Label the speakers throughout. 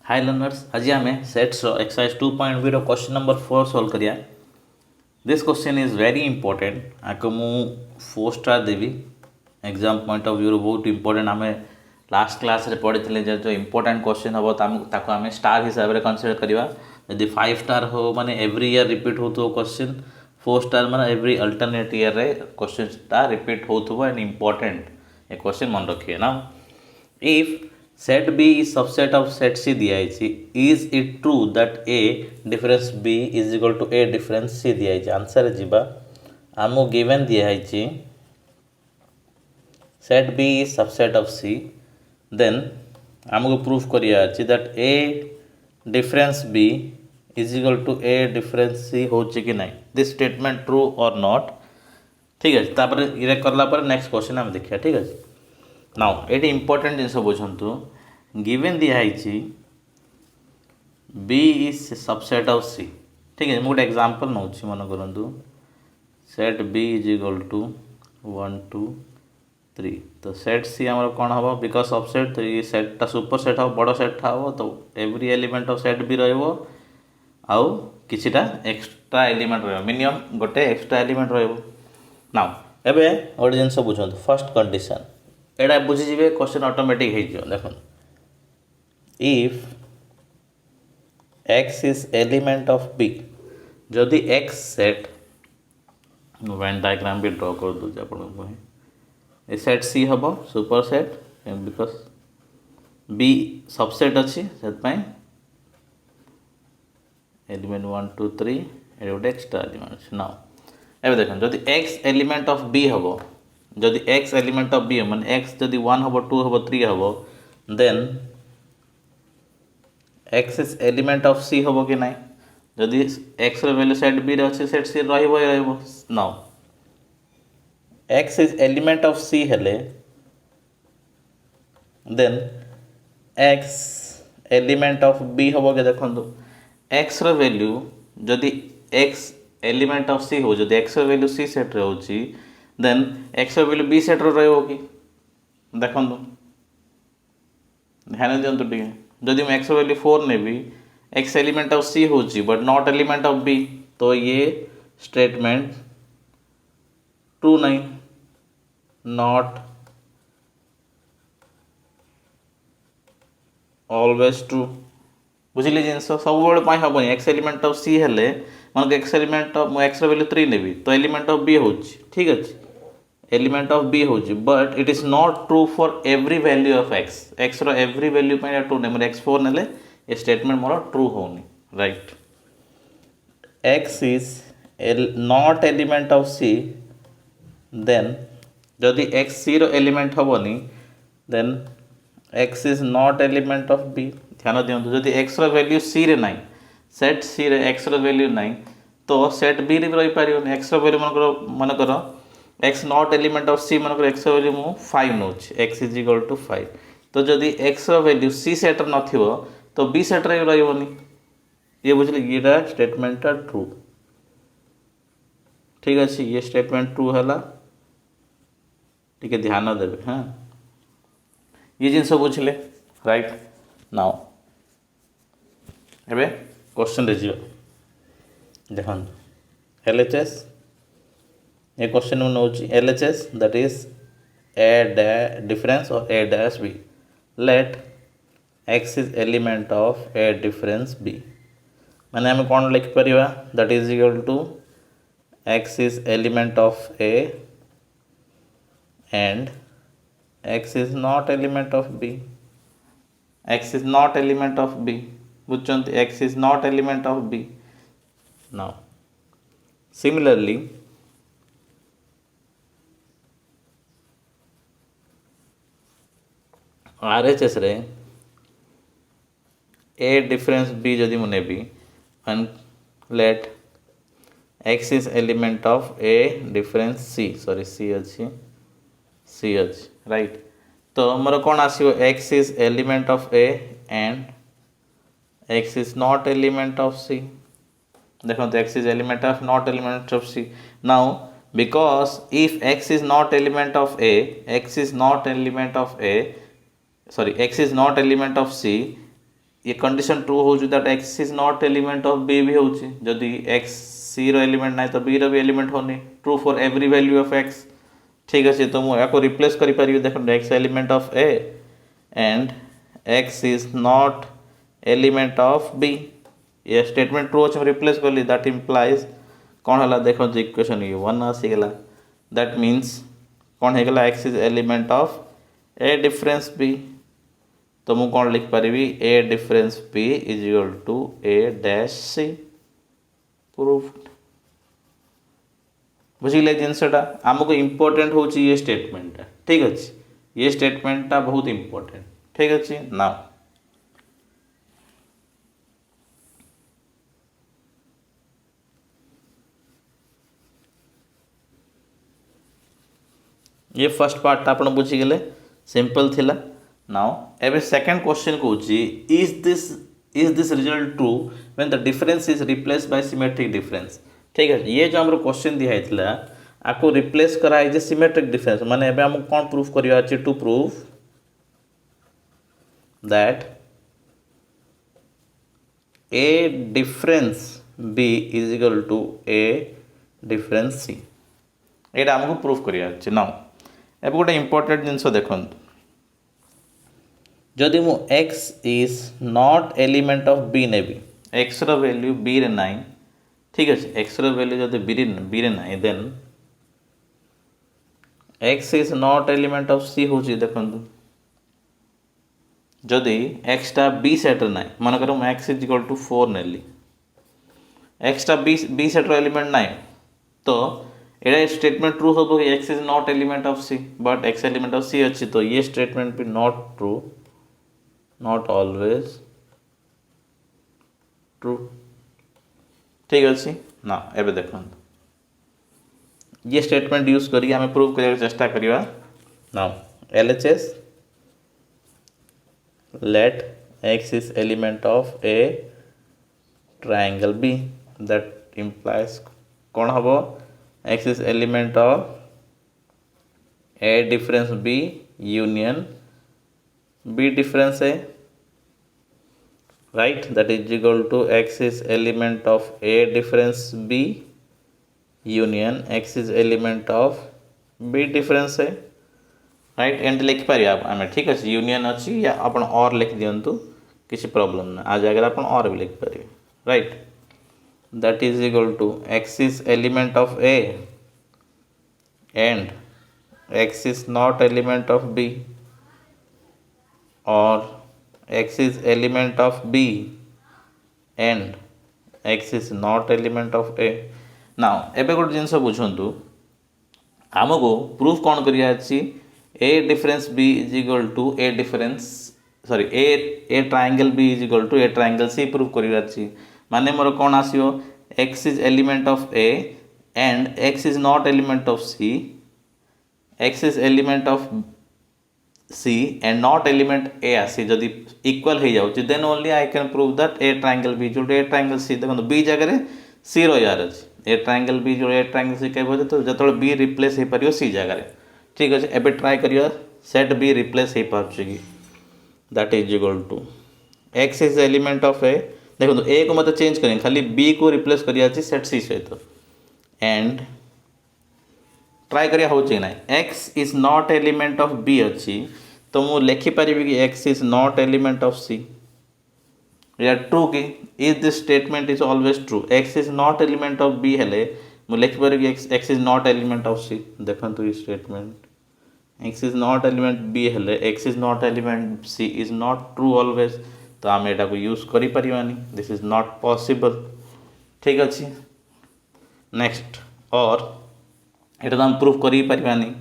Speaker 1: हाय learners आज आम sets exercise 2.0 question number 4 solve करिया। This question is very important आपको मु 4 स्टार देवी एग्जाम पॉइंट ऑफ व्यू बहुत इंपोर्टेंट आम लास्ट क्लास रे पढ़ी जो इंपोर्टेंट क्वेश्चन हम ताको आम स्टार हिसाब से कनसीडर करवा। यदि 5 स्टार हो माने एवरी ईयर रिपीट हो क्वेश्चन, 4 स्टार माने एवरी अल्टरनेट ईयर रे क्वेश्चन रिपीट हो एंड इंपोर्टेंट ए क्वेश्चन मन रखिए ना। If set B is subset of set C दिया is it true that A difference B is equal to A difference C दिया answer जीवा आमको given दिया set B is subset of C then आमको proof करिया that A difference B is equal to A difference C हो कि नहीं, this statement true or not। ठीक है तापर ये करला पर नेक्स्ट क्वेश्चन हम देखिया। ठीक है नाउ ये इंपोर्टेंट जिनस बुझंतु गिवन दिखाई B is subset of C. ठीक है मुझे गोटे एग्जांपल नौ मन करूँ set B is equal to 1 2 3 तो सेट सी आम कौन हम बिकज सबसेट तो ये सेटा सुपर सेट हम बड़ सेट हम तो एवरी एलिमेंट ऑफ सेट भी आउ किछिटा एक्स्ट्रा एलिमेंट मिनिमम गोटे एक्स्ट्रा एलिमेंट नाउ एबे गोटे जिनस बुझंतु फर्स्ट कंडीशन एटा बुझीजे क्वेश्चन ऑटोमेटिक हो देखो if x is element of b जदि x सेट वेन डायग्राम भी ड्रॉ कर दूँ आप सेट सी हम super set because B subset अच्छी से एलिमेंट 1 2 3 ये गोटे एक्स्ट्रा एलिमेंट नाउ एवं देख जदि x एलिमेंट ऑफ b हम जदि x एलिमेंट ऑफ b माने x जदि 1 हम 2 हम 3 हम then x is element of c हम कि नहीं, जदि x वैल्यू सेट b रे अच्छे set c now x is element of c हेले then x element of b हम कि देखो x वैल्यू जदि x एलिमेंट ऑफ c हो जदि x वैल्यू c सेट रे होची then x value b set रे रहबो कि देखो ध्यान दियंतु टिके जदि मैं एक्स वैल्यू 4 ने भी एक्स एलिमेंट ऑफ सी हो but not element of B तो ये स्टेटमेंट ट्रू नहीं, नॉट ऑलवेज ट्रू बुझिले जिनस सब हम एक्स एलिमेंट ऑफ सी हेले मन X element of X value 3 ने भी तो एलिमेंट ऑफ बी हो ठीक अच्छे एलिमेंट ऑफ बी हो but it is not true for every value of X X रो एवरी वैल्यू पे ट्रू नहीं मोर x4 नेले ये स्टेटमेंट मोर ट्रू होनी right. x is not element of c then जदि x c रो एलिमेंट होबनी then x is not element of b ध्यान दियंतु जदि x रो वैल्यू c रे नहीं सेट c रे x रो वैल्यू नहीं तो सेट b रे रही पारियोनी x रो वैल्यू मन करो x not element of c मन x वैल्यू मु 5 नौ x इज इक्वल टू 5 तो जदि x वैल्यू c सेट नथिबो तो b सेट रे रहबोनी ये बुझले ये स्टेटमेंट ट्रू। ठीक अच्छे ये स्टेटमेंट ट्रू हैला टिके ध्यान देबे हाँ ये जिनस बुझले राइट। नाउ एबे क्वेश्चन रे जियो देखन LHS ये क्वेश्चन में नौ LHS that is a difference or a dash b let x is element of a difference b माने हमें कौन लिख परिवा that is equal to x is element of a and x is not element of b x is not element of b बुझचंत x is not element of b। now similarly RHS रे a difference b जदि मुने भी and let x is element of a difference c sorry c अच्छी c अच्छी right तो मोर कौन आसियो x is element of a and x is not element of c देखो तो x is element of not element of c now because if x is not element of a x is not element of a sorry x is not element of c ये condition true हो that X is not element of B भी होची जदि x सी रो element नाही तो B रो भी एलिमेंट होनी true for every value of X ठीक अच्छे तो मुझे रिप्लेस करें देखो X element of A and X is not element of B ये स्टेटमेंट ट्रू अच्छे रिप्लेस कली दैट इम्प्लाइज कौन है देखो इक्वेशन ये 1 आसीगला दैट मीन्स कौन होगा X is element of A difference B तो मुझे कौन लिख पारि A difference B is equal to A dash C proofed बुझे जिनसटा आमको इम्पोर्टेंट हो ये स्टेटमेंट ठीक अच्छे ये स्टेटमेंटा बहुत इम्पोर्टेंट ठीक अच्छे ना ये फर्स्ट पार्ट आप बुझीगले सिंपल थिला नाउ एबे सेकंड क्वेश्चन को is this result true when the difference is replace by symmetric difference ठीक है ये जो हमरो क्वेश्चन दिया है आपको रिप्लेस कराई जे सिमेट्रिक डिफरेंस माने एबे हम कौन प्रूफ करिया अछि to proof that A difference B is equal to A difference C एटा हमको प्रूफ करिया अछि नाउ एबे गोटे इंपोर्टेंट जिनस देखो जदि मु x is not element of B नेबी x रो वैल्यू b रे नाही ठीक अच्छे x रो वैल्यू जदि b रे नाही then x is not element of c हो देखो जदि x टा b सेट रे नाही मन कर x इज इक्वल टू 4 नेली x टा b सेट रो एलिमेंट नाही तो एटा स्टेटमेंट ट्रू हो कि x is not element of c but x element of c अच्छी तो ये स्टेटमेंट भी not true not always true ठीक अच्छे ना एबे देखो ये स्टेटमेंट यूज करी हमें प्रूव करने चेष्टा करिया now LHS let x is element of a triangle B that implies कौन हबो x is element of a difference B union B difference A right that is equal to x is element of A difference B union x is element of B difference A right and लिख पारि आम ठीक अच्छे union अच्छी या अपन और लिख दिंतु किसी प्रॉब्लम ना आज अगर अपन और भी लिख पारे right that is equal to x is element of A and x is not element of B or x is element of B and x is not element of A now एबे गोटे जिनस बुझंतु आमको proof कौन करिया अछि A difference B is equal to A difference sorry A triangle B is equal to A triangle C proof करिया अछि माने मोर कौन आसियो x is element of A and x is not element of C x is element of C and not element A आसी जदि equal हो जाउची then only I can prove that A triangle B जो A triangle C देखो B जगह रे C रो यार अछि A ट्रायंगल B जो A ट्रायंगल C कहबो तो जतोल B रिप्लेस हे परियो C जगह रे ठीक अछि एबे ट्राई करियो सेट B रिप्लेस हे पाछी की that is equal to x is element of A देखो तो A को मत चेंज करें खाली B को रिप्लेस करिया अछि सेट C सहित एंड ट्राई करिया होची ना x is not element of B अछि तो मु लिखि पारि कि x is not element of C या ट्रू कि is this statement is always true x is not element of B हेले मु लिखि पारि कि x is not element of C देखंतु e statement x is not element B हेले x is not element C is not true always तो आम एटा को यूज करि परिवानी दिस इज नॉट पॉसिबल ठीक अछि नेक्स्ट और एटा हम प्रूफ करि परिवानी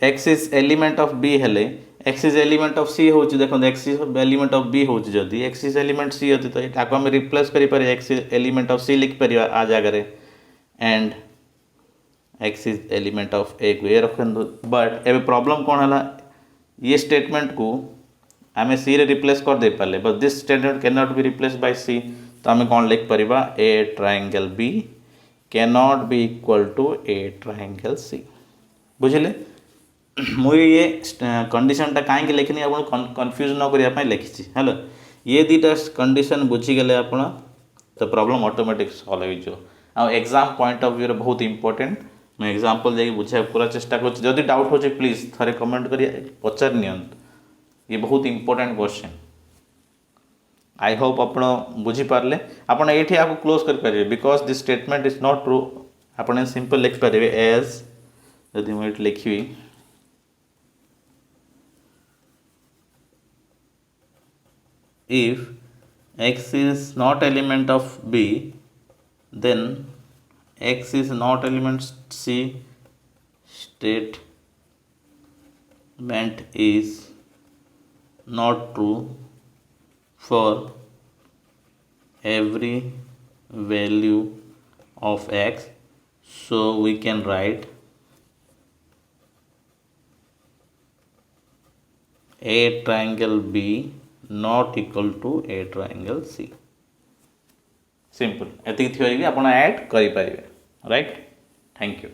Speaker 1: x is element of B हेले x is element of C होची देखो x is element of B होची जदी x इज एलिमेंट C होती तो एटा को हम रिप्लेस करि पारे x is element of C लिख परिवा आ जागा रे and x is element of A को ए रखन बट एबे प्रॉब्लम कोन हला ये स्टेटमेंट को आमे C रे रिप्लेस कर दे पाले but this statement can not be replaced by C तो आमे कोन लिख परिवा A triangle B cannot be equal to A triangle C बुझले मुझे ये कंडीशन टा कहीं लिखनी आप कन्फ्यूज न करने लिखी हेलो ये दुटा कंडीशन बुझीगले आप तो प्रॉब्लम ऑटोमेटिक सॉल्व हो एग्जाम पॉइंट ऑफ व्यू बहुत इंपोर्टेंट मैं एग्जांपल जाकि बुझा पूरा चेष्टा कर डाउट हो प्लीज थे कमेंट कर पचार ये बहुत इंपोर्टेंट क्वेश्चन आई होप आप बुझीपारे आपड़ ये क्लोज करेंगे because this statement is not true आपने सिंपल लिखिपारे एज यदि मुझे लिखी if x is not element of b then x is not element c statement is not true for every value of x so we can write a triangle b not equal to a triangle C simple एति theory भी आपण add करि पारिबे right thank you.